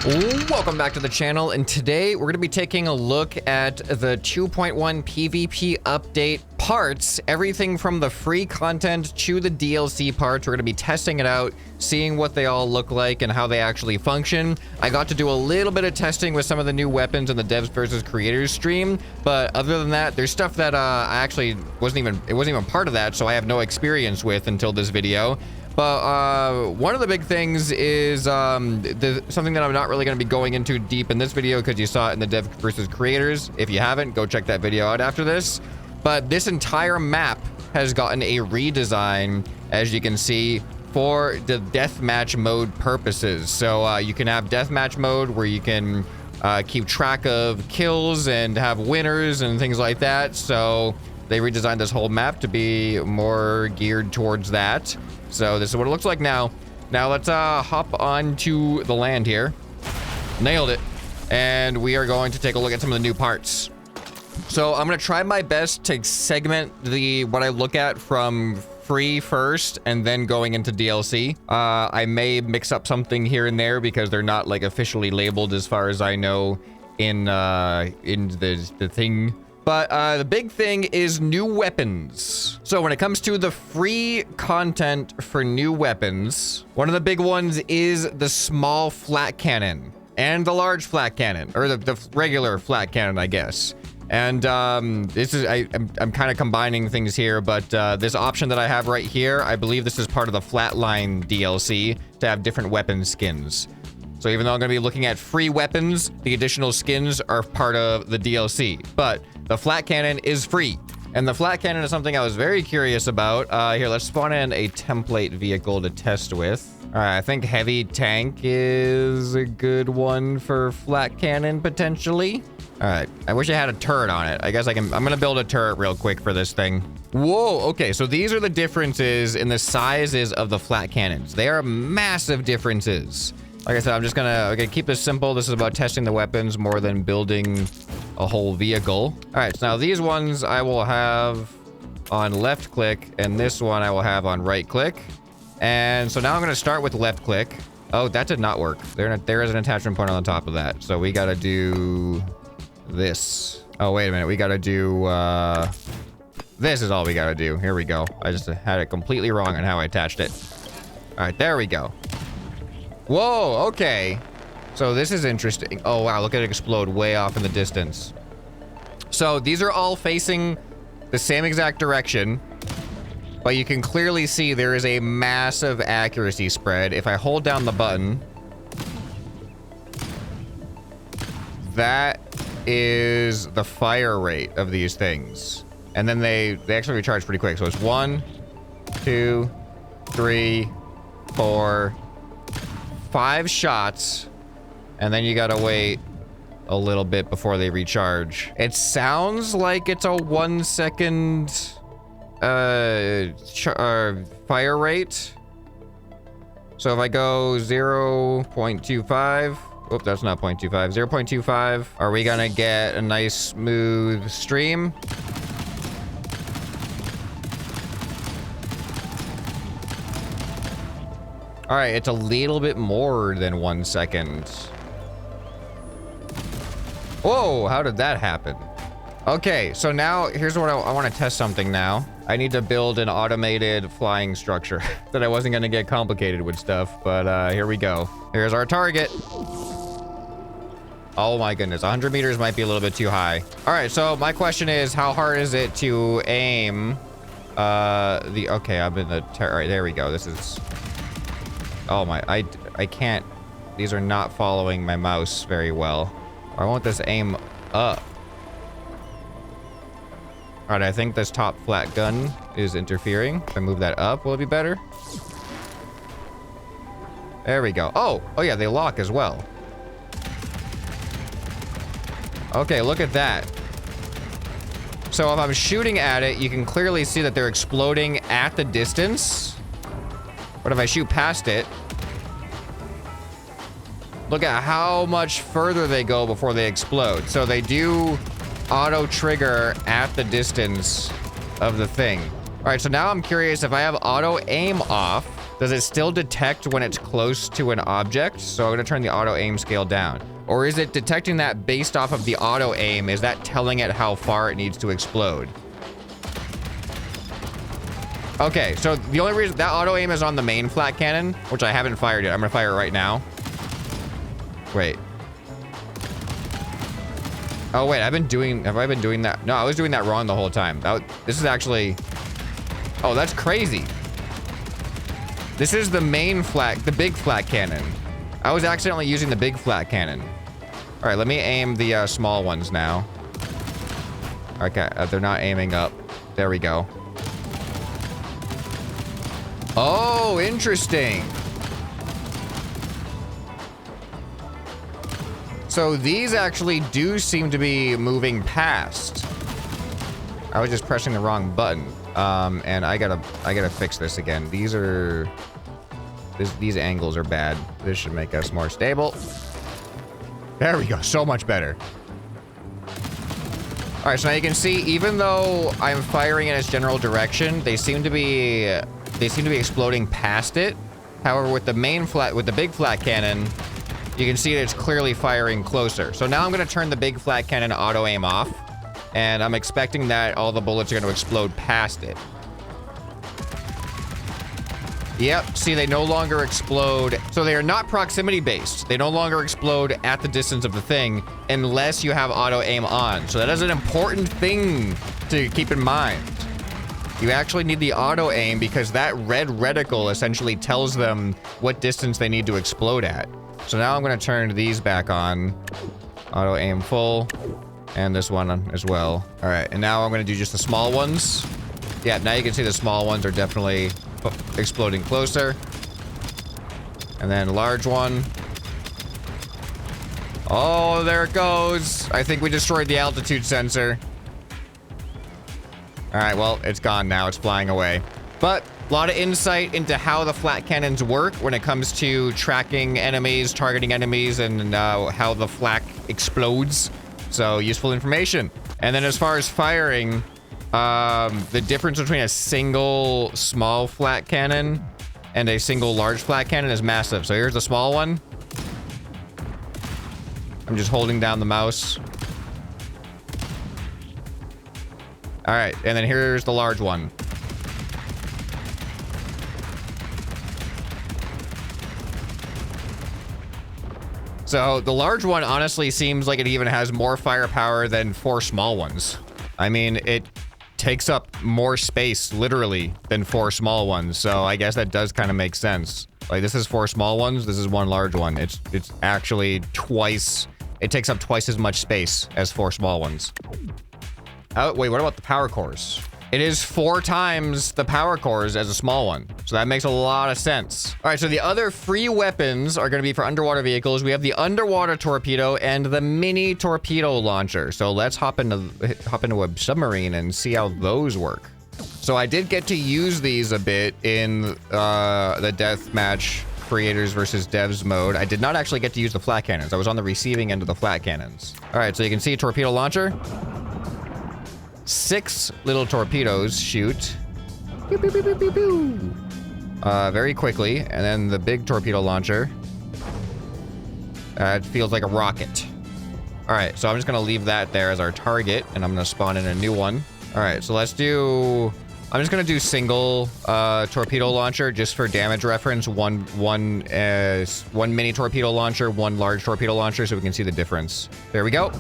Welcome back to the channel, and today we're going to be taking a look at the 2.1 PvP update parts, everything from the free content to the DLC parts. We're going to be testing it out, seeing what they all look like and how they actually function. I got to do a little bit of testing with some of the new weapons in the devs versus creators stream, but other than that, there's stuff that I actually wasn't even part of that, so I have no experience with until this video. But one of the big things is something that I'm not really going to be going into deep in this video because you saw it in the dev versus creators. If you haven't, go check that video out after this. But this entire map has gotten a redesign, as you can see, for the deathmatch mode purposes. So you can have deathmatch mode where you can keep track of kills and have winners and things like that. So they redesigned this whole map to be more geared towards that. So this is what it looks like now. Now let's hop onto the land here. Nailed it. And we are going to take a look at some of the new parts. So I'm going to try my best to segment what I look at from free first and then going into DLC. I may mix up something here and there because they're not like officially labeled as far as I know in the thing. But the big thing is new weapons. So when it comes to the free content for new weapons, one of the big ones is the small flat cannon and the large flat cannon, or the regular flat cannon, I guess. And this is, I'm kind of combining things here, but this option that I have right here, I believe this is part of the Flatline DLC to have different weapon skins. So even though I'm going to be looking at free weapons, the additional skins are part of the DLC. But the flat cannon is free. And the flat cannon is something I was very curious about. Here, let's spawn in a template vehicle to test with. All right, I think heavy tank is a good one for flat cannon, potentially. All right, I wish I had a turret on it. I guess I'm going to build a turret real quick for this thing. Whoa, okay, so these are the differences in the sizes of the flat cannons. They are massive differences. Like I said, I'm just gonna keep this simple. This is about testing the weapons more than building a whole vehicle. All right, so now these ones I will have on left click, and this one I will have on right click. And so now I'm gonna start with left click. Oh, that did not work. There is an attachment point on the top of that. So we gotta do this. Oh, wait a minute. We gotta do, this is all we gotta do. Here we go. I just had it completely wrong on how I attached it. All right, there we go. Whoa, okay. So this is interesting. Oh, wow, look at it explode way off in the distance. So these are all facing the same exact direction, but you can clearly see there is a massive accuracy spread. If I hold down the button, that is the fire rate of these things. And then they actually recharge pretty quick. So it's 1, 2, 3, 4, 5 shots, and then you gotta wait a little bit before they recharge. It sounds like it's a 1 second fire rate. So if I go 0.25, oh, that's not 0.25, 0.25, are we gonna get a nice smooth stream? All right, it's a little bit more than 1 second. Whoa, how did that happen? Okay, so now here's what I want to test something now. I need to build an automated flying structure that I wasn't going to get complicated with stuff, but here we go. Here's our target. Oh my goodness, 100 meters might be a little bit too high. All right, so my question is, how hard is it to aim okay, I'm in the, all right, there we go. This is, oh my, I can't, these are not following my mouse very well. I want this aim up. All right, I think this top flat gun is interfering. If I move that up, will it be better? There we go. Oh yeah, they lock as well. Okay, look at that. So if I'm shooting at it, you can clearly see that they're exploding at the distance. But if I shoot past it, look at how much further they go before they explode. So they do auto trigger at the distance of the thing. All right, so now I'm curious, if I have auto aim off, does it still detect when it's close to an object? So I'm gonna turn the auto aim scale down. Or is it detecting that based off of the auto aim? Is that telling it how far it needs to explode? Okay, so the only reason that auto aim is on the main flat cannon, which I haven't fired yet. I'm gonna fire it right now. Wait. Oh wait, have I been doing that? No, I was doing that wrong the whole time. This is actually, oh, that's crazy. This is the main flat, the big flat cannon. I was accidentally using the big flat cannon. All right, let me aim the small ones now. Okay, they're not aiming up. There we go. Oh, interesting. So these actually do seem to be moving past. I was just pressing the wrong button. And I gotta fix this again. These angles are bad. This should make us more stable. There we go. So much better. All right, so now you can see, even though I'm firing in its general direction, they seem to be exploding past it. However, with the big flat cannon, you can see that it's clearly firing closer. So now I'm gonna turn the big flat cannon auto aim off, and I'm expecting that all the bullets are gonna explode past it. Yep, see, they no longer explode. So they are not proximity based. They no longer explode at the distance of the thing unless you have auto aim on. So that is an important thing to keep in mind. You actually need the auto aim because that red reticle essentially tells them what distance they need to explode at. So now I'm gonna turn these back on. Auto aim full, and this one as well. All right, and now I'm gonna do just the small ones. Yeah, now you can see the small ones are definitely exploding closer. And then large one. Oh, there it goes. I think we destroyed the altitude sensor. All right, well, it's gone now. It's flying away. But a lot of insight into how the flat cannons work when it comes to tracking enemies, targeting enemies, and how the flak explodes. So useful information. And then as far as firing, the difference between a single small flat cannon and a single large flat cannon is massive. So here's the small one. I'm just holding down the mouse. All right, and then here's the large one. So the large one honestly seems like it even has more firepower than 4 small ones. I mean, it takes up more space literally than 4 small ones. So I guess that does kind of make sense. Like, this is 4 small ones. This is 1 large one. It's actually twice. It takes up twice as much space as 4 small ones. Oh, wait, what about the power cores? It is 4 times the power cores as a small one. So that makes a lot of sense. All right, so the other free weapons are gonna be for underwater vehicles. We have the underwater torpedo and the mini torpedo launcher. So let's hop into a submarine and see how those work. So I did get to use these a bit in the deathmatch creators versus devs mode. I did not actually get to use the flat cannons. I was on the receiving end of the flat cannons. All right, so you can see torpedo launcher. 6 little torpedoes shoot pew, pew, pew, pew, pew, pew. Very quickly, and then the big torpedo launcher, it feels like a rocket. All right, so I'm just gonna leave that there as our target, and I'm gonna spawn in a new one. All right, so I'm just gonna do single torpedo launcher just for damage reference. One mini torpedo launcher, 1 large torpedo launcher, so we can see the difference. There we go.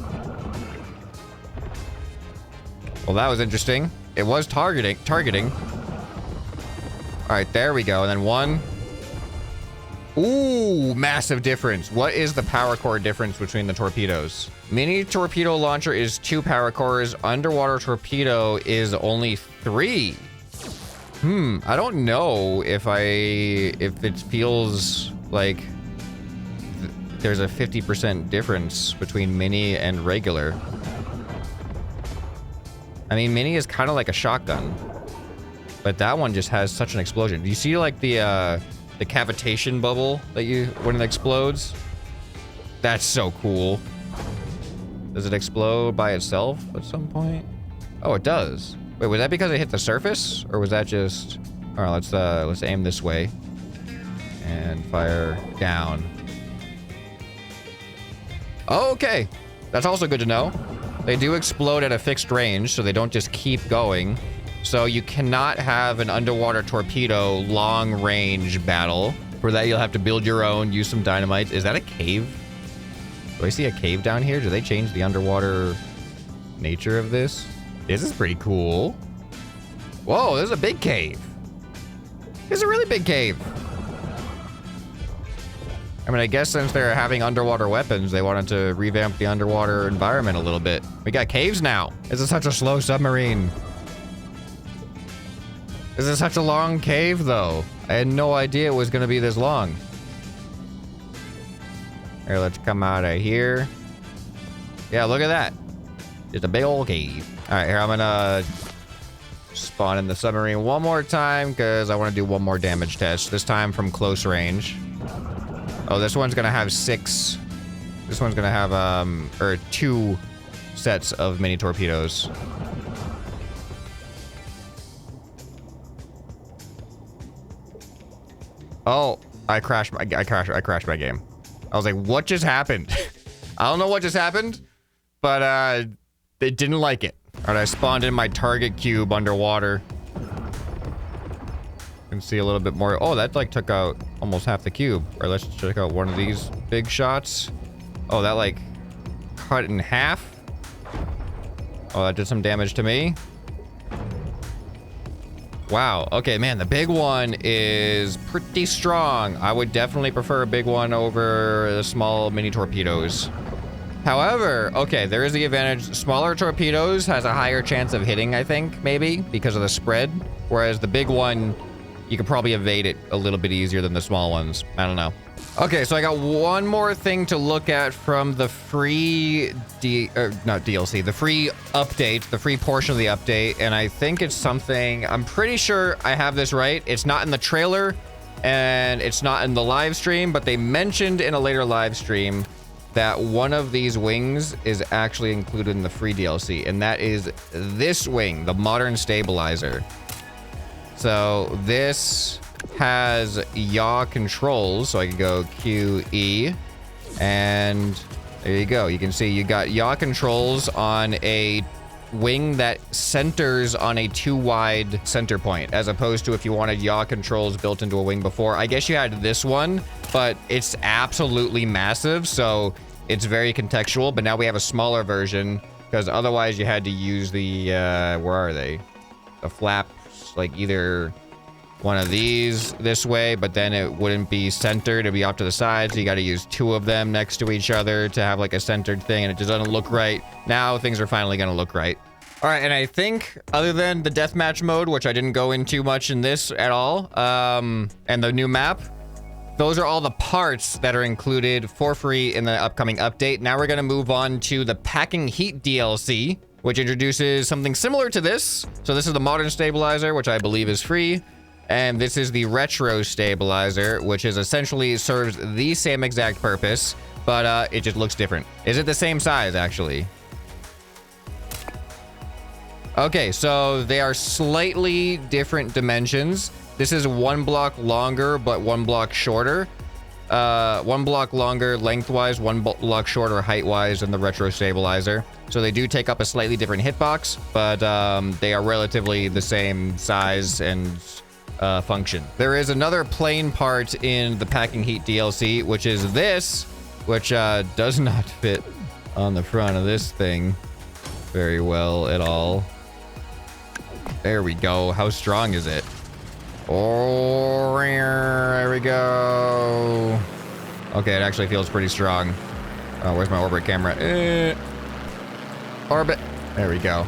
Well, that was interesting. It was targeting. All right, there we go. And then 1. Ooh, massive difference. What is the power core difference between the torpedoes? Mini torpedo launcher is 2 power cores. Underwater torpedo is only 3. I don't know if it feels like there's a 50% difference between mini and regular. I mean, mini is kind of like a shotgun, but that one just has such an explosion. Do you see like the cavitation bubble that when it explodes? That's so cool. Does it explode by itself at some point? Oh, it does. Wait, was that because it hit the surface, or was that just? All right, let's aim this way. And fire down. Oh, okay. That's also good to know. They do explode at a fixed range, so they don't just keep going. So you cannot have an underwater torpedo long-range battle. For that, you'll have to build your own, use some dynamite. Is that a cave? Do I see a cave down here? Do they change the underwater nature of this? This is pretty cool. Whoa, there's a big cave. This is a really big cave. I mean, I guess since they're having underwater weapons, they wanted to revamp the underwater environment a little bit. We got caves now. This is such a slow submarine. This is such a long cave, though. I had no idea it was going to be this long. Here, let's come out of here. Yeah, look at that. It's a big old cave. All right, here, I'm going to spawn in the submarine one more time because I want to do one more damage test, this time from close range. Oh, this one's gonna have 6. This one's gonna have, or 2 sets of mini torpedoes. Oh, I crashed my game. I was like, what just happened? I don't know what just happened, but, they didn't like it. All right, I spawned in my target cube underwater. Can see a little bit more. Oh, that like took out almost half the cube. Or let's check out one of these big shots. Oh, that like cut in half. Oh, that did some damage to me. Wow. Okay, man, the big one is pretty strong. I would definitely prefer a big one over the small mini torpedoes. However, okay, there is the advantage. Smaller torpedoes has a higher chance of hitting, I think, maybe, because of the spread. Whereas the big one, you could probably evade it a little bit easier than the small ones. I don't know. Okay, so I got one more thing to look at from the free not DLC, the free update, the free portion of the update, and I think it's something, I'm pretty sure I have this right. It's not in the trailer, and it's not in the live stream, but they mentioned in a later live stream that one of these wings is actually included in the free DLC, and that is this wing, the modern stabilizer. So this has yaw controls, so I can go QE, and there you go. You can see you got yaw controls on a wing that centers on a 2-wide center point, as opposed to if you wanted yaw controls built into a wing before. I guess you had this one, but it's absolutely massive, so it's very contextual. But now we have a smaller version, because otherwise you had to use the, where are they? The flaps, like either one of these this way, but then it wouldn't be centered, it'd be off to the side, so you got to use 2 of them next to each other to have like a centered thing, and it just doesn't look right. Now things are finally going to look right. All right, and I think other than the deathmatch mode, which I didn't go into much in this at all, and the new map, those are all the parts that are included for free in the upcoming update. Now we're going to move on to the Packing Heat DLC, which introduces something similar to this. So this is the modern stabilizer, which I believe is free. And this is the retro stabilizer, which is essentially serves the same exact purpose, but it just looks different. Is it the same size, actually? Okay, so they are slightly different dimensions. This is 1 block longer, but 1 block shorter. 1 block longer lengthwise, 1 block shorter height-wise than the retro stabilizer. So they do take up a slightly different hitbox, but they are relatively the same size and function. There is another plain part in the Packing Heat DLC, which is this, which does not fit on the front of this thing very well at all. There we go. How strong is it? Oh, there we go. Okay, it actually feels pretty strong. Oh, where's my orbit camera? Orbit. There we go.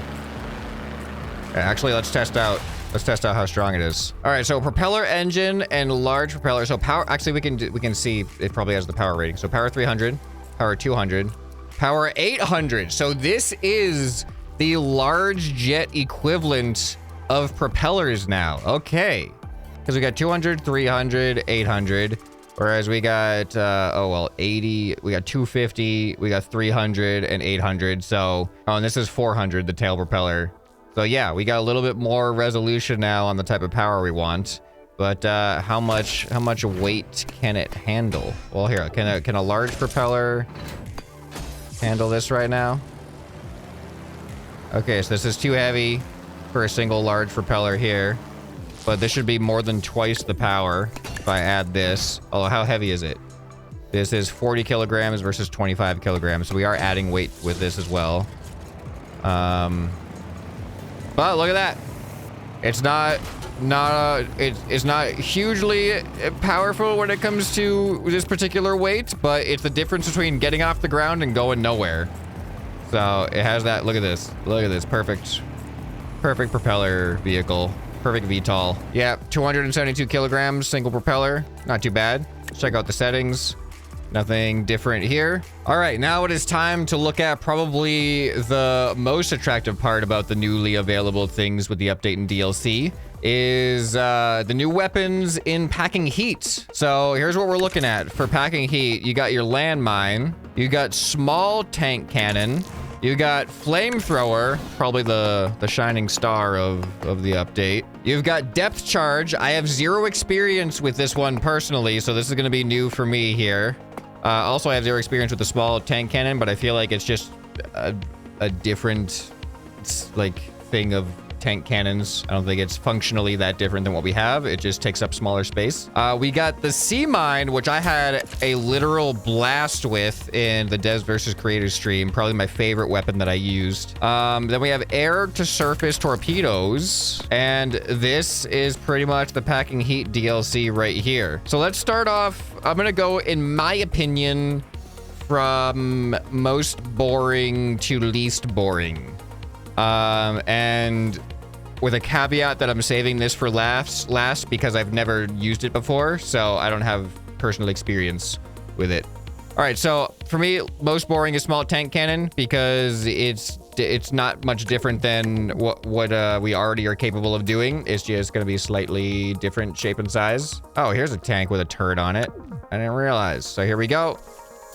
Actually, let's test out how strong it is. All right, so propeller engine and large propeller. So power, actually we can see it probably has the power rating. So power 300, power 200, power 800. So this is the large jet equivalent of propellers now. Okay. Because we got 200, 300, 800. Whereas we got, 80, we got 250, we got 300 and 800. So, oh, and this is 400, the tail propeller. So yeah, we got a little bit more resolution now on the type of power we want. But how much weight can it handle? Well, here, can a large propeller handle this right now? Okay, so this is too heavy for a single large propeller here. But this should be more than twice the power if I add this. Oh, how heavy is it? This is 40 kilograms versus 25 kilograms. So we are adding weight with this as well. But look at that. It's not hugely powerful when it comes to this particular weight, but it's the difference between getting off the ground and going nowhere. So it has that. Look at this. Look at this. Perfect propeller vehicle. Perfect VTOL. Yeah, 272 kilograms, single propeller. Not too bad. Let's check out the settings. Nothing different here. All right, now it is time to look at probably the most attractive part about the newly available things with the update in DLC is the new weapons in packing heat. So here's what we're looking at. For packing heat, you got your landmine, you got small tank cannon, you got flamethrower, probably the shining star of the update. You've got depth charge. I have 0 experience with this one personally, so this is going to be new for me here. Also, I have 0 experience with the small tank cannon, but I feel like it's just a different, like, thing of tank cannons. I don't think it's functionally that different than what we have. It just takes up smaller space. We got the sea mine, which I had a literal blast with in the Devs versus Creators stream. Probably my favorite weapon that I used. Then we have air to surface torpedoes. And this is pretty much the packing heat DLC right here. So let's start off. I'm going to go, in my opinion, from most boring to least boring. And with a caveat that I'm saving this for last because I've never used it before, so I don't have personal experience with it. All right, so for me, most boring is small tank cannon because it's not much different than what we already are capable of doing. It's just going to be slightly different shape and size. Oh, here's a tank with a turret on it. I didn't realize. So here we go.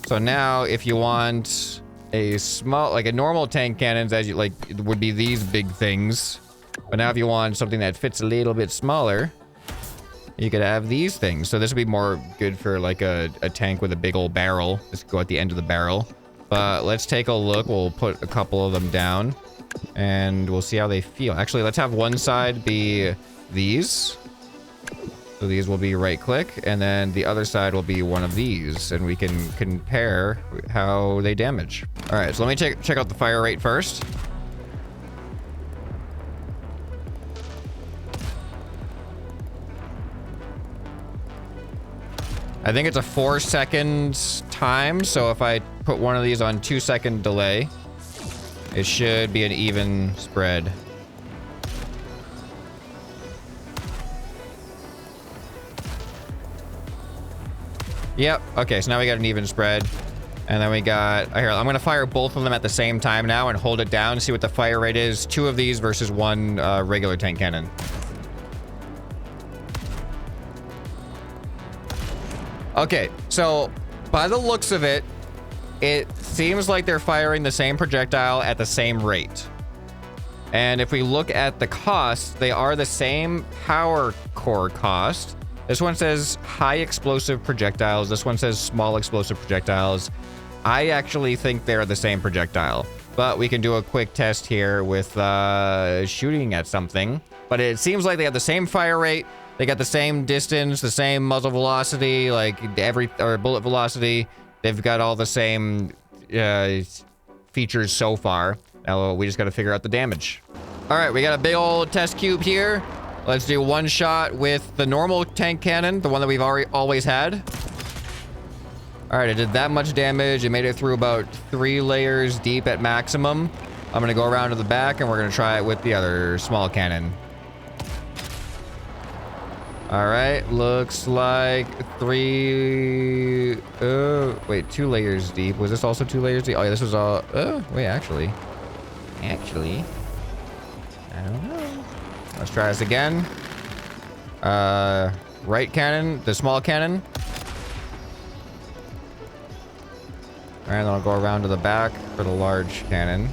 So now if you want a small, like a normal tank cannons, as you like, would be these big things. But now if you want something that fits a little bit smaller, you could have these things. So this would be more good for like a tank with a big old barrel. Just go at the end of the barrel. But let's take a look. We'll put a couple of them down and we'll see how they feel. Actually, let's have one side be these. So these will be right click, and then the other side will be one of these, and we can compare how they damage. All right, so let me check out the fire rate first. I think it's a 4-second time, so if I put one of these on 2-second delay, it should be an even spread. Yep. Okay, so now we got an even spread. And then we got... Here, I'm going to fire both of them at the same time now and hold it down and see what the fire rate is. 2 of these versus 1 regular tank cannon. Okay, so by the looks of it, it seems like they're firing the same projectile at the same rate. And if we look at the cost, they are the same power core cost. This one says high explosive projectiles. This one says small explosive projectiles. I actually think they're the same projectile, but we can do a quick test here with shooting at something. But it seems like they have the same fire rate. They got the same distance, the same muzzle velocity, like or bullet velocity. They've got all the same features so far. Now we just got to figure out the damage. All right, we got a big old test cube here. Let's do one shot with the normal tank cannon, the one that we've always had. All right, it did that much damage. It made it through about 3 layers deep at maximum. I'm going to go around to the back, and we're going to try it with the other small cannon. All right, looks like 3... wait, 2 layers deep. Was this also 2 layers deep? Oh, yeah, this was all... wait, actually, I don't know. Let's try this again. Right cannon, the small cannon. All right, then I'll go around to the back for the large cannon.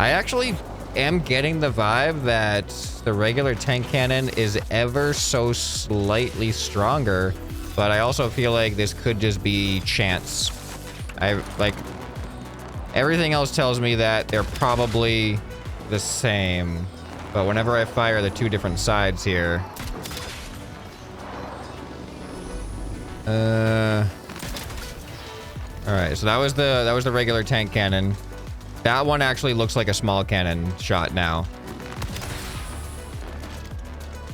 I actually am getting the vibe that the regular tank cannon is ever so slightly stronger, but I also feel like this could just be chance. Everything else tells me that they're probably the same, but whenever I fire the two different sides here, all right, so that was the regular tank cannon. That one actually looks like a small cannon shot now.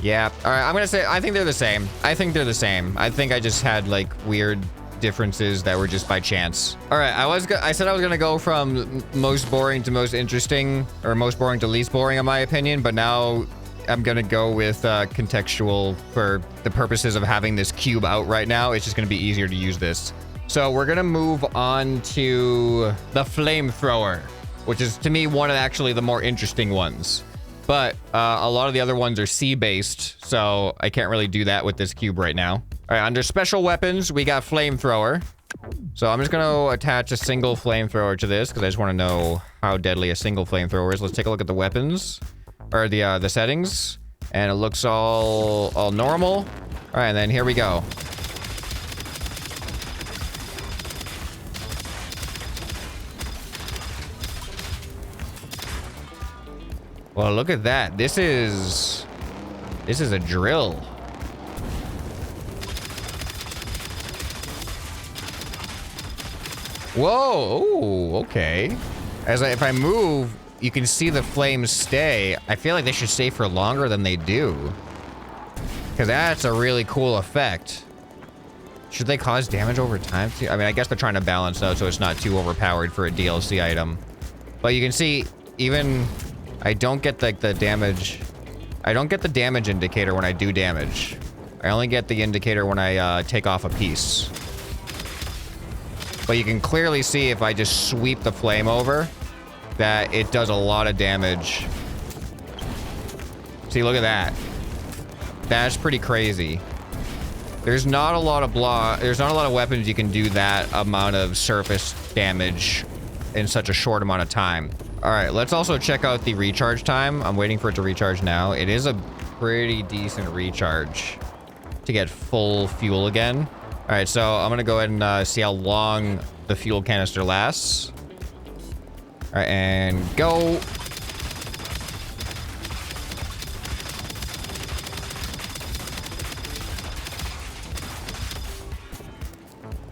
Yeah. All right, I'm gonna say I think they're the same. I think they're the same. I think I just had like weird differences that were just by chance. All right, I said I was gonna go from most boring to most interesting, or most boring to least boring in my opinion, but now I'm gonna go with contextual for the purposes of having this cube out right now. It's just gonna be easier to use this. So we're gonna move on to the flamethrower, which is to me one of actually the more interesting ones. But a lot of the other ones are sea-based, so I can't really do that with this cube right now. All right, under special weapons, we got flamethrower. So I'm just gonna attach a single flamethrower to this because I just want to know how deadly a single flamethrower is. Let's take a look at the weapons, or the settings, and it looks all normal. All right, and then here we go. Well, look at that. This is a drill. Whoa, ooh, okay. If I move, you can see the flames stay. I feel like they should stay for longer than they do, because that's a really cool effect. Should they cause damage over time too? I mean, I guess they're trying to balance out so it's not too overpowered for a DLC item. But you can see, even I don't get the damage. I don't get the damage indicator when I do damage. I only get the indicator when I take off a piece. But you can clearly see if I just sweep the flame over, that it does a lot of damage. See, look at that. That's pretty crazy. There's not a lot of weapons you can do that amount of surface damage in such a short amount of time. All right, let's also check out the recharge time. I'm waiting for it to recharge now. It is a pretty decent recharge to get full fuel again. All right, so I'm gonna go ahead and see how long the fuel canister lasts. All right, and go.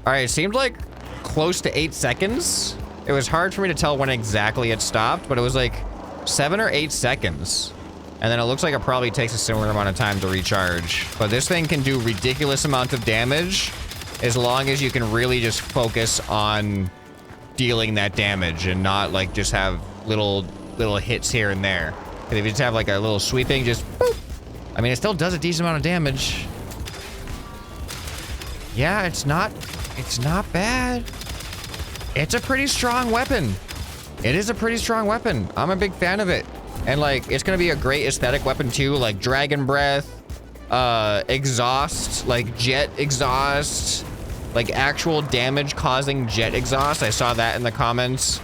All right, it seemed like close to 8 seconds. It was hard for me to tell when exactly it stopped, but it was like 7 or 8 seconds. And then it looks like it probably takes a similar amount of time to recharge. But this thing can do ridiculous amounts of damage as long as you can really just focus on dealing that damage and not like just have little hits here and there. And if you just have like a little sweeping, just boop. I mean, it still does a decent amount of damage. Yeah, it's not bad. It's a pretty strong weapon. It is a pretty strong weapon. I'm a big fan of it. And like, it's gonna be a great aesthetic weapon too, like dragon breath, exhaust, like jet exhaust, like actual damage causing jet exhaust. I saw that in the comments,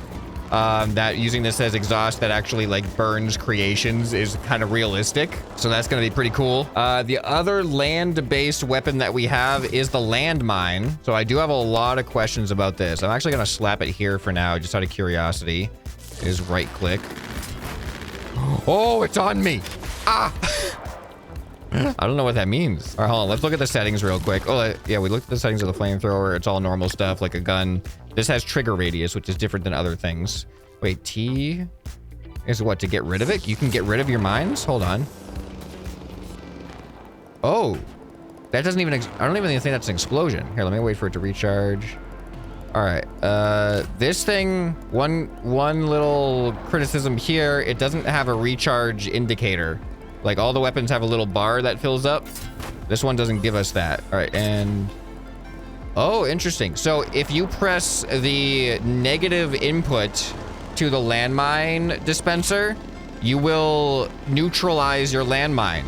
that using this as exhaust that actually like burns creations is kind of realistic. So that's gonna be pretty cool. The other land-based weapon that we have is the landmine. So I do have a lot of questions about this. I'm actually gonna slap it here for now, just out of curiosity. Is right click. Oh, it's on me. Ah. I don't know what that means. All right, hold on. Let's look at the settings real quick. Oh, yeah, we looked at the settings of the flamethrower. It's all normal stuff, like a gun. This has trigger radius, which is different than other things. Wait, T is what, to get rid of it? You can get rid of your mines? Hold on. Oh, that doesn't even, I don't even think that's an explosion. Here, let me wait for it to recharge. All right, this thing, one little criticism here, it doesn't have a recharge indicator. Like all the weapons have a little bar that fills up. This one doesn't give us that. All right, and oh, interesting. So if you press the negative input to the landmine dispenser, you will neutralize your landmine.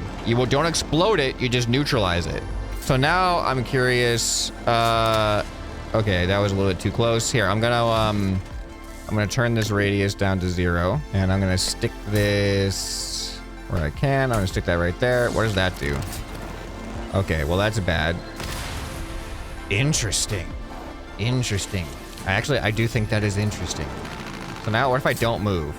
Don't explode it, you just neutralize it. So now I'm curious, okay, that was a little bit too close. Here, I'm gonna I'm gonna turn this radius down to 0, and I'm gonna stick this where I can. I'm gonna stick that right there. What does that do? Okay, well, that's bad. Interesting. Interesting. I do think that is interesting. So now what if I don't move?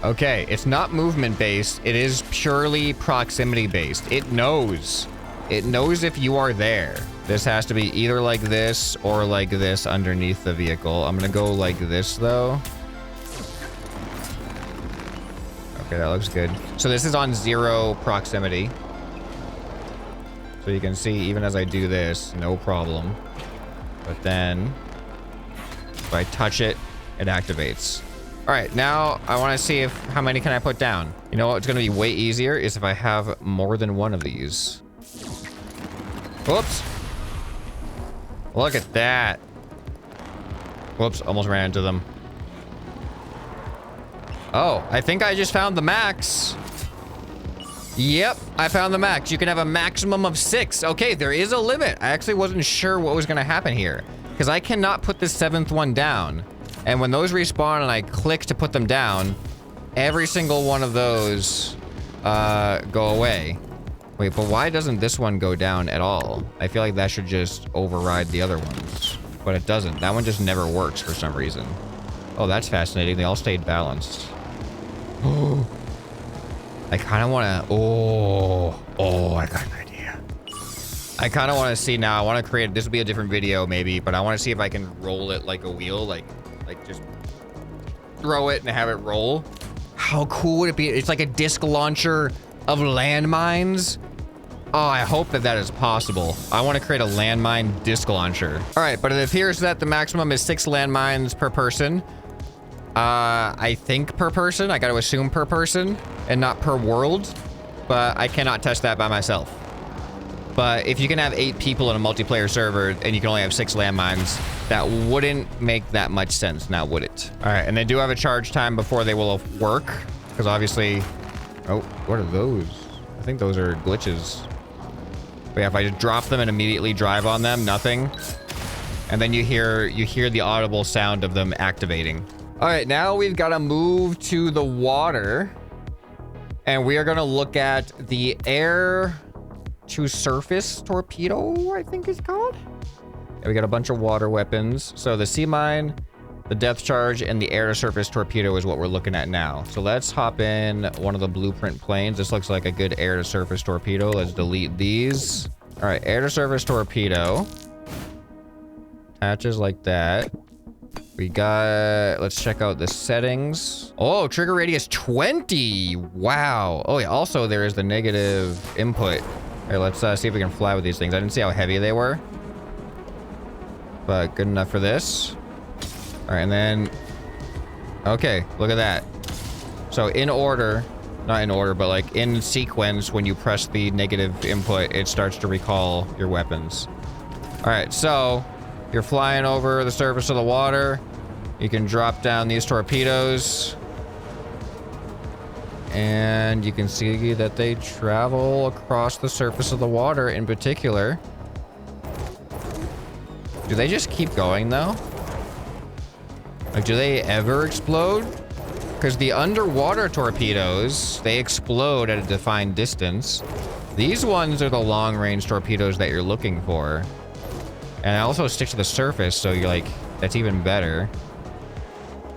Okay, it's not movement based. It is purely proximity based. It knows. It knows if you are there. This has to be either like this or like this underneath the vehicle. I'm gonna go like this though. Okay, that looks good. So this is on 0 proximity. So you can see even as I do this, no problem. But then if I touch it, it activates. All right, now I want to see if how many can I put down. You know what's going to be way easier is if I have more than one of these. Whoops. Look at that. Whoops, almost ran into them. Oh, I think I just found the max. Yep, I found the max. You can have a maximum of 6. Okay, there is a limit. I actually wasn't sure what was going to happen here because I cannot put the 7th one down. And when those respawn and I click to put them down, every single one of those go away. Wait, but why doesn't this one go down at all? I feel like that should just override the other ones, but it doesn't. That one just never works for some reason. Oh, that's fascinating. They all stayed balanced. Oh, I kind of want to... Oh, I got an idea. I kind of want to see now. I want to create... This will be a different video maybe, but I want to see if I can roll it like a wheel, like just throw it and have it roll. How cool would it be? It's like a disc launcher of landmines. Oh, I hope that that is possible. I want to create a landmine disc launcher. All right, but it appears that the maximum is 6 landmines per person. I think per person. I got to assume per person and not per world, but I cannot test that by myself. But if you can have 8 people in a multiplayer server and you can only have 6 landmines, that wouldn't make that much sense, now would it? All right, and they do have a charge time before they will work, because obviously... Oh, what are those? I think those are glitches. But yeah, if I just drop them and immediately drive on them, nothing. And then you hear the audible sound of them activating. All right, now we've got to move to the water. And we are going to look at the air to surface torpedo, I think it's called. Yeah, we got a bunch of water weapons. So the sea mine, the depth charge, and the air to surface torpedo is what we're looking at now. So let's hop in one of the blueprint planes. This looks like a good air to surface torpedo. Let's delete these. All right, air to surface torpedo. Attaches like that. We got, let's check out the settings. Oh, trigger radius 20. Wow. Oh yeah, also there is the negative input. Here, let's see if we can fly with these things. I didn't see how heavy they were, but good enough for this. All right, and then, okay, look at that. So in order, not in order, but like in sequence, when you press the negative input, it starts to recall your weapons. All right, so you're flying over the surface of the water. You can drop down these torpedoes. And you can see that they travel across the surface of the water in particular. Do they just keep going though? Like, do they ever explode? Because the underwater torpedoes, they explode at a defined distance. These ones are the long-range torpedoes that you're looking for. And it also sticks to the surface, so you're like, that's even better.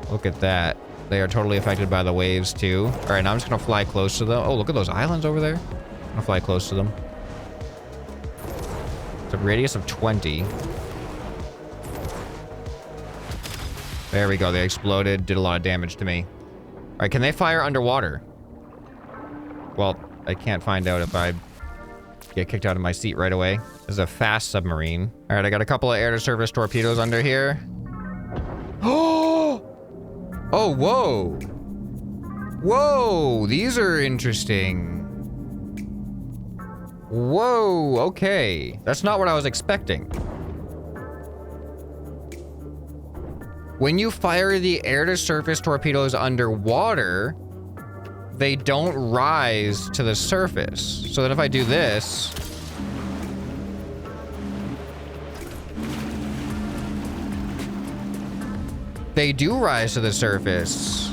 Look at that. They are totally affected by the waves too. All right, now I'm just gonna fly close to them. Oh, look at those islands over there. I'm gonna fly close to them. It's a radius of 20. There we go. They exploded, did a lot of damage to me. All right, can they fire underwater? Well, I can't find out if I get kicked out of my seat right away. This is a fast submarine. All right, I got a couple of air-to-surface torpedoes under here. Oh, whoa. Whoa, these are interesting. Whoa, okay. That's not what I was expecting. When you fire the air-to-surface torpedoes underwater, they don't rise to the surface. So that if I do this... They do rise to the surface.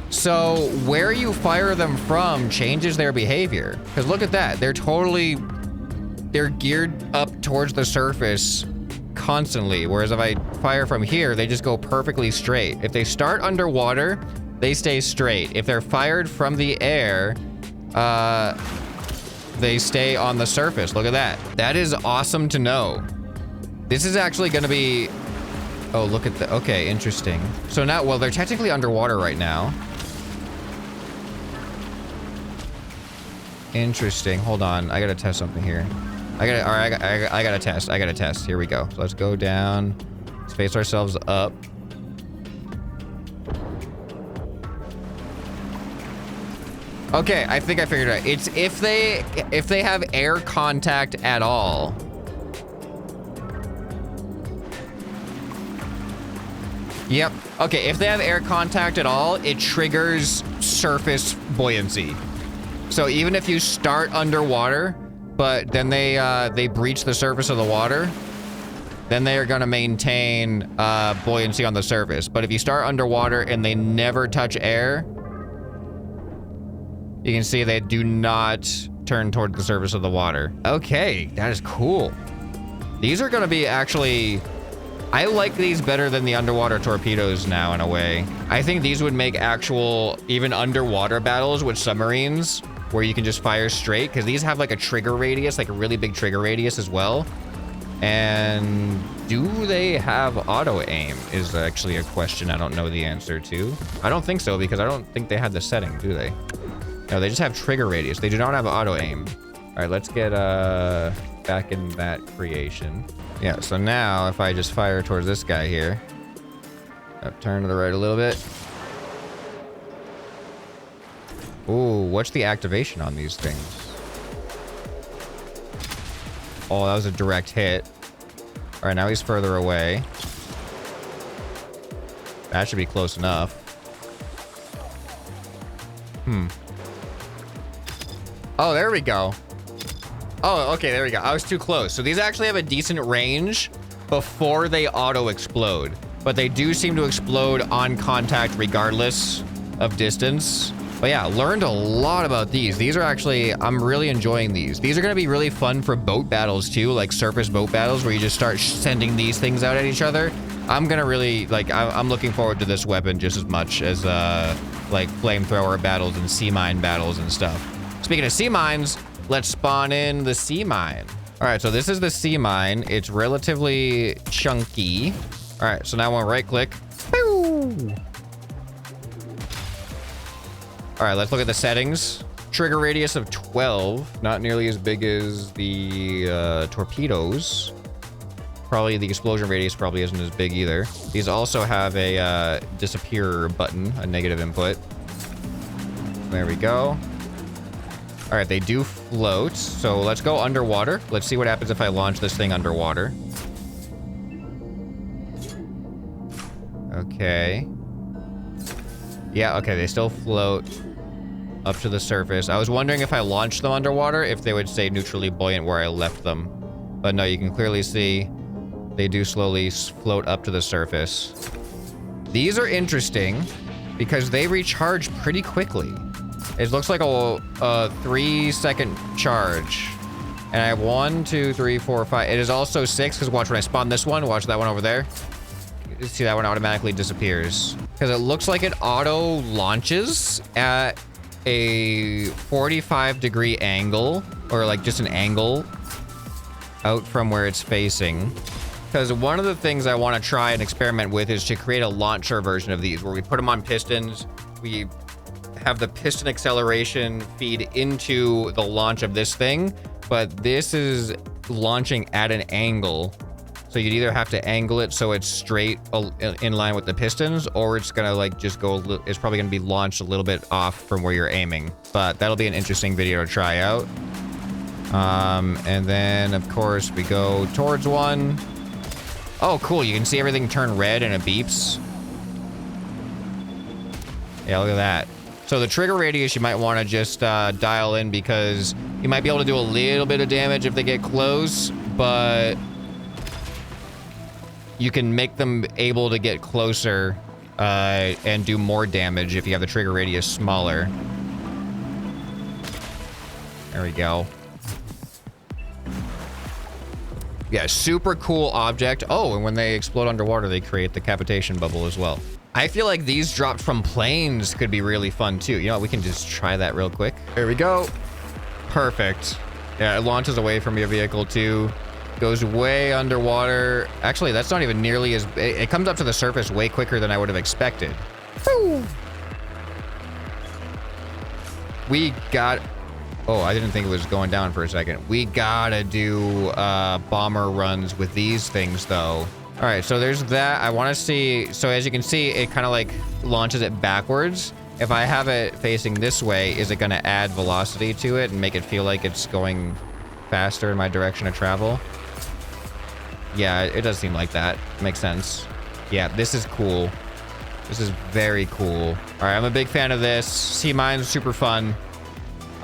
So where you fire them from changes their behavior. Because look at that. They're geared up towards the surface constantly. Whereas if I fire from here, they just go perfectly straight. If they start underwater, they stay straight. If they're fired from the air, they stay on the surface. Look at that. That is awesome to know. This is actually going to be... Oh, look at the... Okay, interesting. So now, well, they're technically underwater right now. Interesting. Hold on. I got to test something here. I got to test. I got to test. Here we go. So let's go down. Let's face ourselves up. Okay, I think I figured it out. It's if they have air contact at all. Yep. Okay, if they have air contact at all, it triggers surface buoyancy. So even if you start underwater, but then they breach the surface of the water, then they are going to maintain buoyancy on the surface. But if you start underwater and they never touch air, you can see they do not turn toward the surface of the water. Okay, that is cool. These are going to be actually... I like these better than the underwater torpedoes now in a way. I think these would make actual, even underwater battles with submarines, where you can just fire straight, because these have like a trigger radius, like a really big trigger radius as well. And do they have auto aim is actually a question I don't know the answer to. I don't think so, because I don't think they had the setting, do they? No, they just have trigger radius. They do not have auto aim. All right, let's get back in that creation. Yeah, so now if I just fire towards this guy here, turn to the right a little bit. Ooh, what's the activation on these things? Oh, that was a direct hit. All right, now he's further away. That should be close enough. Oh, there we go. Oh, okay, there we go. I was too close. So these actually have a decent range before they auto-explode. But they do seem to explode on contact regardless of distance. But yeah, learned a lot about these. These are actually, I'm really enjoying these. These are going to be really fun for boat battles too, like surface boat battles where you just start sending these things out at each other. I'm going to really, like, I'm looking forward to this weapon just as much as, like, flamethrower battles and sea mine battles and stuff. Speaking of sea mines, let's spawn in the sea mine. All right, so this is the sea mine. It's relatively chunky. All right, so now I want to right click. Pew! All right, let's look at the settings. Trigger radius of 12, not nearly as big as the torpedoes. Probably the explosion radius probably isn't as big either. These also have a disappear button, a negative input. There we go. All right, they do float. So let's go underwater. Let's see what happens if I launch this thing underwater. Okay. Yeah, okay, they still float up to the surface. I was wondering if I launched them underwater, if they would stay neutrally buoyant where I left them. But no, you can clearly see they do slowly float up to the surface. These are interesting because they recharge pretty quickly. It looks like a 3-second charge. And I have 1, 2, 3, 4, 5. It is also 6, because watch when I spawn this one, watch that one over there. You see that one automatically disappears. Because it looks like it auto launches at a 45-degree angle, or like just an angle out from where it's facing. Because one of the things I want to try and experiment with is to create a launcher version of these, where we put them on pistons, we have the piston acceleration feed into the launch of this thing, but this is launching at an angle. So you'd either have to angle it so it's straight in line with the pistons, or it's gonna like just go, it's probably gonna be launched a little bit off from where you're aiming. But that'll be an interesting video to try out. And then of course we go towards one. Oh, cool, you can see everything turn red and it beeps. Yeah, look at that. So the trigger radius you might want to just dial in, because you might be able to do a little bit of damage if they get close, but you can make them able to get closer and do more damage if you have the trigger radius smaller. There we go. Yeah, super cool object. Oh, and when they explode underwater, they create the cavitation bubble as well. I feel like these dropped from planes could be really fun too. You know, we can just try that real quick. There we go. Perfect. Yeah, it launches away from your vehicle too. Goes way underwater. Actually, that's not even nearly as... It comes up to the surface way quicker than I would have expected. Woo! We got... Oh, I didn't think it was going down for a second. We gotta do bomber runs with these things though. All right, so there's that. I want to see... So as you can see, it kind of like launches it backwards. If I have it facing this way, is it going to add velocity to it and make it feel like it's going faster in my direction of travel? Yeah, it does seem like that. Makes sense. Yeah, this is cool. This is very cool. All right, I'm a big fan of this. Sea mines, super fun.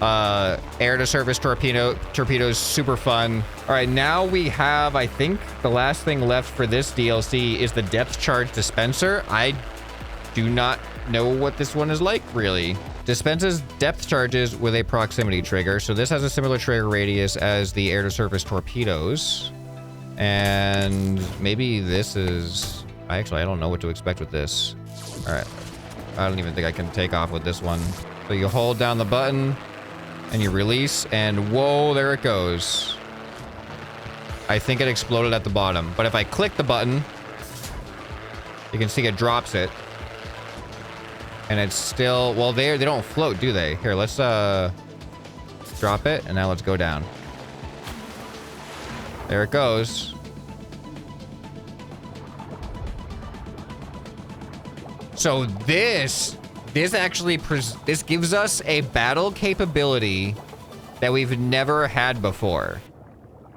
Air to surface torpedoes, super fun. All right, now we have, I think the last thing left for this DLC is the depth charge dispenser. I do not know what this one is like, really. Dispenses depth charges with a proximity trigger. So this has a similar trigger radius as the air to surface torpedoes. And maybe this is... I don't know what to expect with this. All right. I don't even think I can take off with this one. So you hold down the button and you release and whoa, there it goes. I think it exploded at the bottom. But if I click the button, you can see it drops it. And it's still... Well, they don't float, do they? Here, let's drop it and now let's go down. There it goes. So this actually this gives us a battle capability that we've never had before.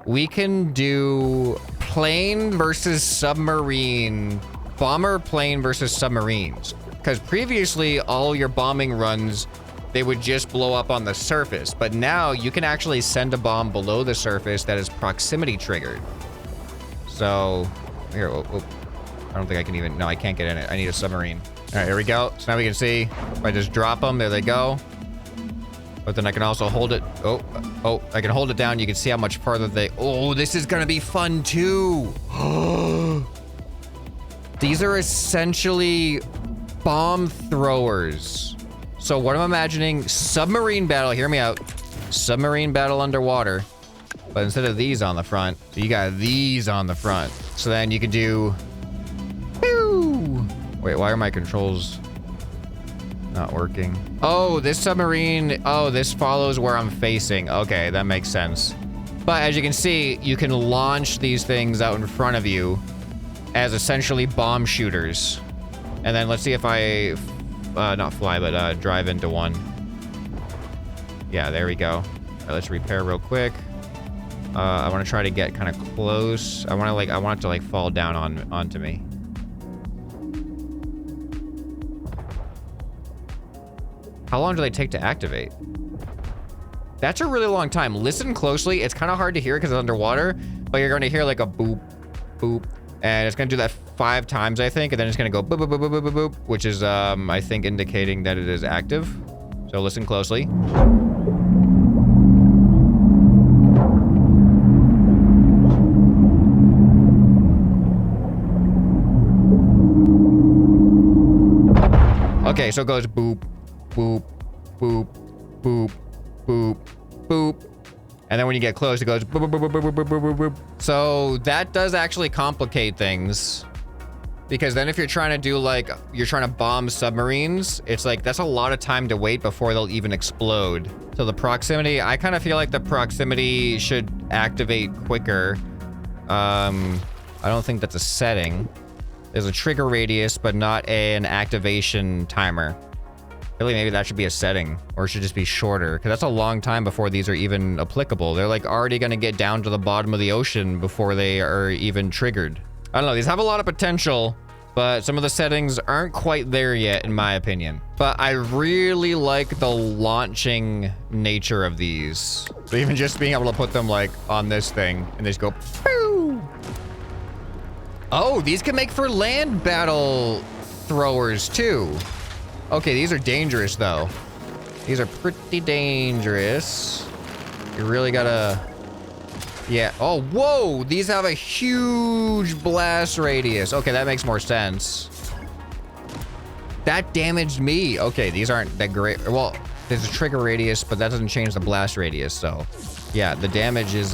We can do plane versus submarine, bomber plane versus submarines. Because previously all your bombing runs, they would just blow up on the surface. But now you can actually send a bomb below the surface that is proximity triggered. So, here, I don't think I can even, no, I can't get in it. I need a submarine. All right, here we go. So now we can see, if I just drop them, there they go. But then I can also hold it. Oh, I can hold it down. You can see how much farther they, oh, this is gonna be fun too. These are essentially bomb throwers. So what I'm imagining, submarine battle, hear me out. Submarine battle underwater. But instead of these on the front, so you got these on the front. So then you can do, pew! Wait, why are my controls not working? Oh, this submarine, oh, this follows where I'm facing. Okay, that makes sense. But as you can see, you can launch these things out in front of you as essentially bomb shooters. And then let's see if I, not fly, but drive into one. Yeah, there we go. All right, let's repair real quick. I want to try to get kind of close. I want it to like fall down onto me. How long do they take to activate? That's a really long time. Listen closely. It's kind of hard to hear because it's underwater, but you're going to hear like a boop, boop. And it's going to do that 5 times, I think. And then it's going to go boop, boop, boop, boop, boop, boop, which is, I think, indicating that it is active. So listen closely. Okay, so it goes boop, boop, boop, boop, boop, boop. And then when you get close, it goes boop, boop, boop, boop, boop, boop, boop, boop. So that does actually complicate things. Because then if you're trying to do like, you're trying to bomb submarines, it's like, that's a lot of time to wait before they'll even explode. So the proximity, I kind of feel like the proximity should activate quicker. I don't think that's a setting. There's a trigger radius, but not an activation timer. Really, maybe that should be a setting, or it should just be shorter, because that's a long time before these are even applicable. They're like already going to get down to the bottom of the ocean before they are even triggered. I don't know, these have a lot of potential, but some of the settings aren't quite there yet, in my opinion. But I really like the launching nature of these. So even just being able to put them like on this thing, and they just go, pew! Oh, these can make for land battle throwers too. Okay, these are dangerous though. These are pretty dangerous. You really gotta... Yeah. Oh, whoa! These have a huge blast radius. Okay, that makes more sense. That damaged me. Okay, these aren't that great. Well, there's a trigger radius, but that doesn't change the blast radius, so... Yeah, the damage is,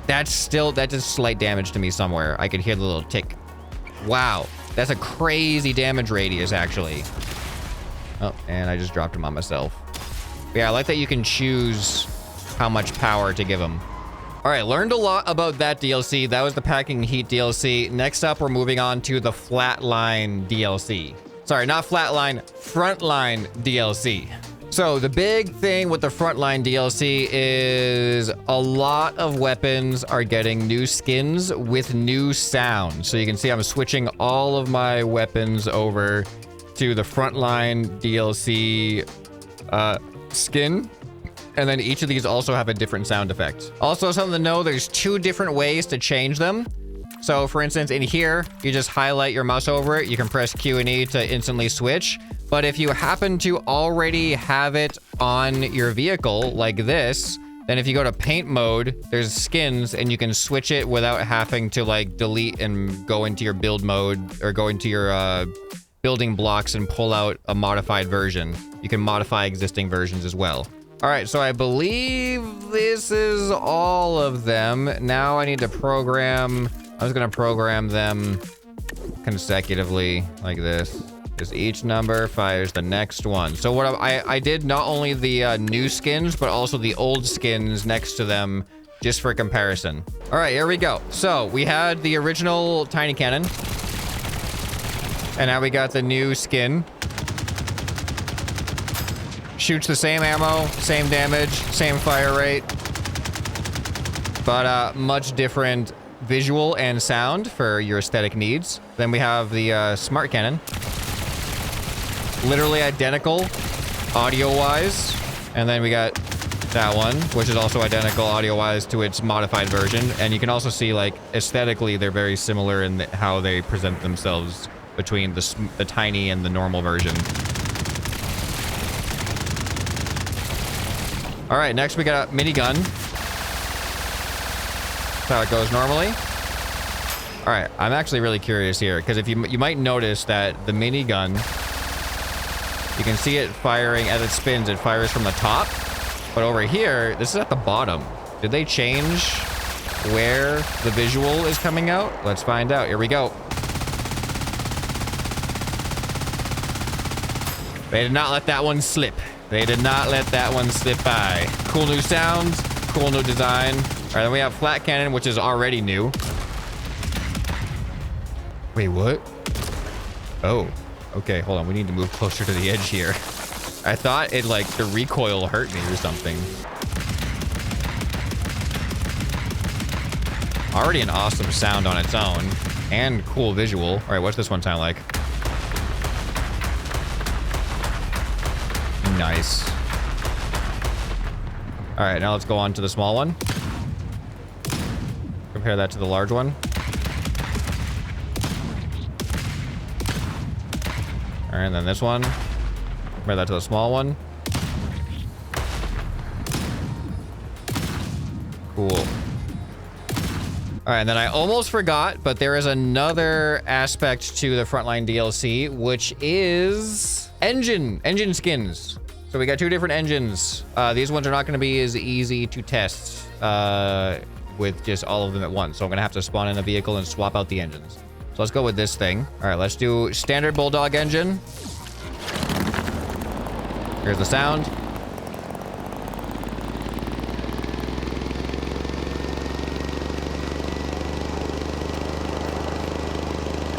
that's just slight damage to me somewhere. I could hear the little tick. Wow. That's a crazy damage radius, actually. Oh, and I just dropped him on myself. Yeah, I like that you can choose how much power to give him. All right, learned a lot about that DLC. That was the Packing Heat DLC. Next up, we're moving on to the Flatline DLC. Sorry, not Flatline, Frontline DLC. So the big thing with the Frontline DLC is a lot of weapons are getting new skins with new sound. So you can see I'm switching all of my weapons over to the Frontline DLC skin. And then each of these also have a different sound effect. Also, something to know, there's 2 different ways to change them. So for instance, in here, you just highlight your mouse over it. You can press Q and E to instantly switch. But if you happen to already have it on your vehicle like this, then if you go to paint mode, there's skins and you can switch it without having to like delete and go into your build mode or go into your building blocks and pull out a modified version. You can modify existing versions as well. All right, so I believe this is all of them. Now I need to program, I was gonna program them consecutively like this. Because each number fires the next one. So what I did not only the new skins, but also the old skins next to them, just for comparison. All right, here we go. So we had the original tiny cannon. And now we got the new skin. Shoots the same ammo, same damage, same fire rate. But much different visual and sound for your aesthetic needs. Then we have the smart cannon. Literally identical audio-wise. And then we got that one, which is also identical audio-wise to its modified version. And you can also see, like, aesthetically, they're very similar in how they present themselves between the tiny and the normal version. All right, next we got a minigun. That's how it goes normally. All right, I'm actually really curious here, because if you might notice that the minigun, you can see it firing as it spins. It fires from the top. But over here, this is at the bottom. Did they change where the visual is coming out? Let's find out. Here we go. They did not let that one slip. They did not let that one slip by. Cool new sounds. Cool new design. All right, then we have flat cannon, which is already new. Wait, what? Oh. Okay, hold on. We need to move closer to the edge here. I thought it, like, the recoil hurt me or something. Already an awesome sound on its own. And cool visual. All right, what's this one sound like? Nice. All right, now let's go on to the small one. Compare that to the large one. All right, and then this one. Compare that to the small one. Cool. All right, and then I almost forgot, but there is another aspect to the Frontline DLC, which is engine skins. So we got 2 different engines. These ones are not going to be as easy to test with just all of them at once. So I'm going to have to spawn in a vehicle and swap out the engines. So let's go with this thing. All right, let's do standard Bulldog engine. Here's the sound.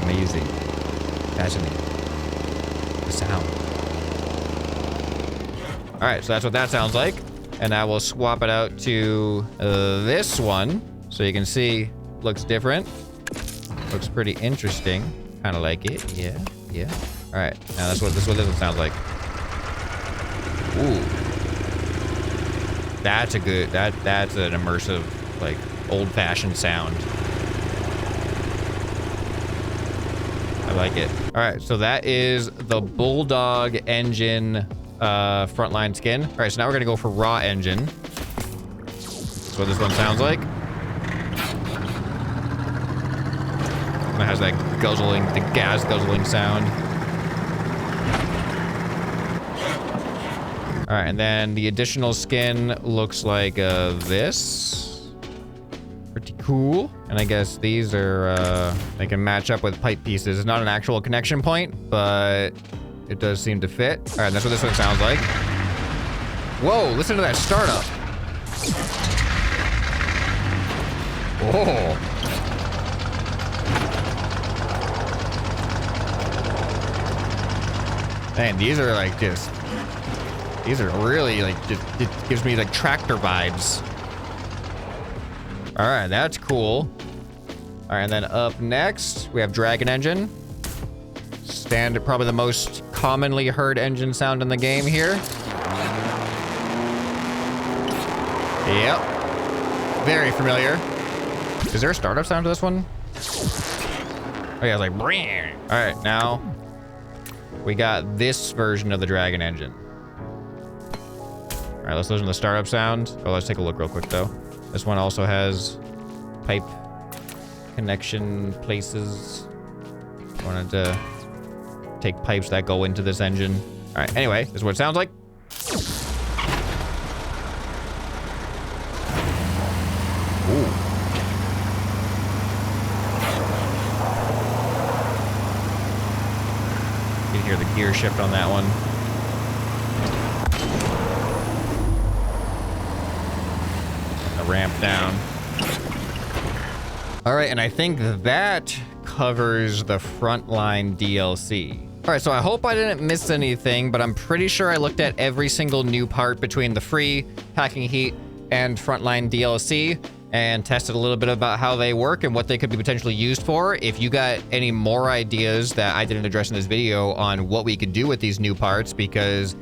Amazing. Fascinating. The sound. All right, so that's what that sounds like. And now we'll swap it out to this one. So you can see, looks different. Looks pretty interesting. Kind of like it. Yeah, yeah. All right, now that's what this one sounds like. Ooh. That's a good, that's an immersive, like, old-fashioned sound. I like it. All right, so that is the Bulldog engine frontline skin. All right, so now we're gonna go for raw engine. That's what this one sounds like. It has that guzzling, the gas guzzling sound. All right, and then the additional skin looks like this. Pretty cool. And I guess these are, they can match up with pipe pieces. It's not an actual connection point, but it does seem to fit. All right, that's what this one sounds like. Whoa, listen to that startup. Whoa. Man, these are like just, these are really like, just, it gives me like tractor vibes. All right, that's cool. All right, and then up next, we have Dragon Engine. Standard, probably the most commonly heard engine sound in the game here. Yep. Very familiar. Is there a startup sound to this one? Oh yeah, it's like, Brrr. All right, now we got this version of the Dragon Engine. All right, let's listen to the startup sound. Oh, let's take a look real quick though. This one also has pipe connection places. Wanted to take pipes that go into this engine. All right, anyway, this is what it sounds like. Ooh. You can hear the gear shift on that one. And the ramp down. All right, and I think that covers the Frontline DLC. All right, so I hope I didn't miss anything, but I'm pretty sure I looked at every single new part between the free, Hacking Heat, and Frontline DLC, and tested a little bit about how they work and what they could be potentially used for. If you got any more ideas that I didn't address in this video on what we could do with these new parts, because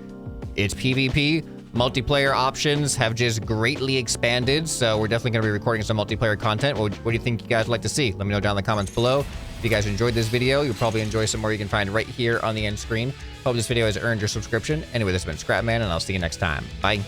it's PvP, multiplayer options have just greatly expanded, so we're definitely going to be recording some multiplayer content. What do you think you guys would like to see? Let me know down in the comments below. If you guys enjoyed this video, you'll probably enjoy some more you can find right here on the end screen. Hope this video has earned your subscription. Anyway, this has been ScrapMan, and I'll see you next time. Bye.